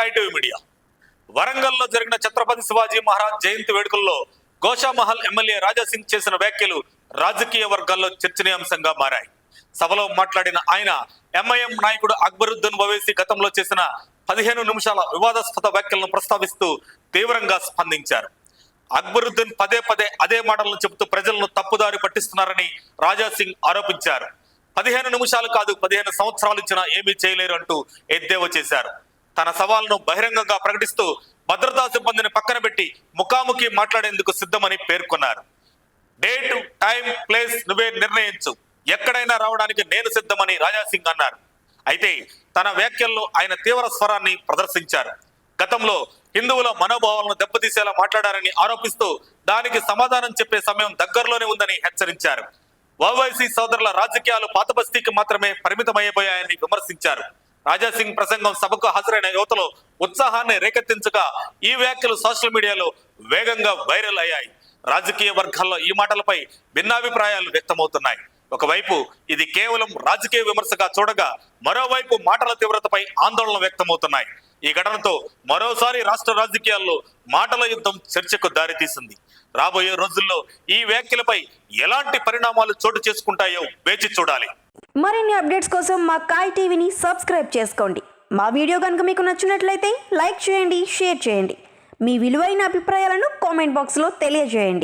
Sky TV media. వరంగల్లో జరిగిన ఛత్రపతి శివాజీ మహారాజ్ జయంతి వేడుకల్లో గోషామహల్ ఎమ్మెల్యే రాజాసింగ్ చేసిన వ్యాఖ్యలు రాజకీయ వర్గాల్లో చర్చనీయాంశంగా మారాయి. సభలో మాట్లాడిన ఆయన ఎంఐఎం నాయకుడు అక్బరుద్దీన్ ఓవైసీ గతంలో చేసిన 15 నిమిషాల వివాదాస్పద వ్యాఖ్యలను ప్రస్తావిస్తూ తీవ్రంగా స్పందించారు. అక్బరుద్దీన్ పదే పదే అదే మాటలను చెబుతూ ప్రజలను తప్పుదారి పట్టిస్తున్నారని రాజాసింగ్ ఆరోపించారు. 15 నిమిషాలు కాదు 15 సంవత్సరాలు ఇచ్చినా ఏమీ చేయలేరు అంటూ ఎద్దేవా చేశారు. తన సవాల్ను బహిరంగంగా ప్రకటిస్తూ భద్రతా సిబ్బందిని పక్కన పెట్టి ముఖాముఖి మాట్లాడేందుకు సిద్ధమని పేర్కొన్నారు. డేట్, టైం, ప్లేస్ నువ్వే నిర్ణయించు, ఎక్కడైనా రావడానికి నేను సిద్ధమని రాజాసింగ్ అన్నారు. అయితే తన వ్యాఖ్యల్లో ఆయన తీవ్ర స్వరాన్ని ప్రదర్శించారు. గతంలో హిందువుల మనోభావాలను దెబ్బతీసేలా మాట్లాడారని ఆరోపిస్తూ దానికి సమాధానం చెప్పే సమయం దగ్గరలోనే ఉందని హెచ్చరించారు. ఓవైసీ సోదరుల రాజకీయాలు పాత బస్తీకి మాత్రమే పరిమితమైపోయాయని విమర్శించారు. రాజాసింగ్ ప్రసంగం సభకు హాజరైన యువతలో ఉత్సాహాన్ని రేకెత్తించగా ఈ వ్యాఖ్యలు సోషల్ మీడియాలో వేగంగా వైరల్ అయ్యాయి. రాజకీయ వర్గాల్లో ఈ మాటలపై భిన్నాభిప్రాయాలు వ్యక్తమవుతున్నాయి. ఒకవైపు ఇది కేవలం రాజకీయ విమర్శగా చూడగా, మరోవైపు మాటల తీవ్రతపై ఆందోళన వ్యక్తమవుతున్నాయి. ఈ ఘటనతో మరోసారి రాష్ట్ర రాజకీయాల్లో మాటల యుద్ధం చర్చకు దారితీసింది. రాబోయే రోజుల్లో ఈ వ్యాఖ్యలపై ఎలాంటి పరిణామాలు చోటు చేసుకుంటాయో వేచి చూడాలి. మరిన్ని అప్డేట్స్ కోసం మా కాయ్ టీవీని సబ్స్క్రైబ్ చేసుకోండి. మా వీడియో కనుక మీకు నచ్చినట్లయితే లైక్ చేయండి, షేర్ చేయండి. మీ విలువైన అభిప్రాయాలను కామెంట్ బాక్స్లో తెలియజేయండి.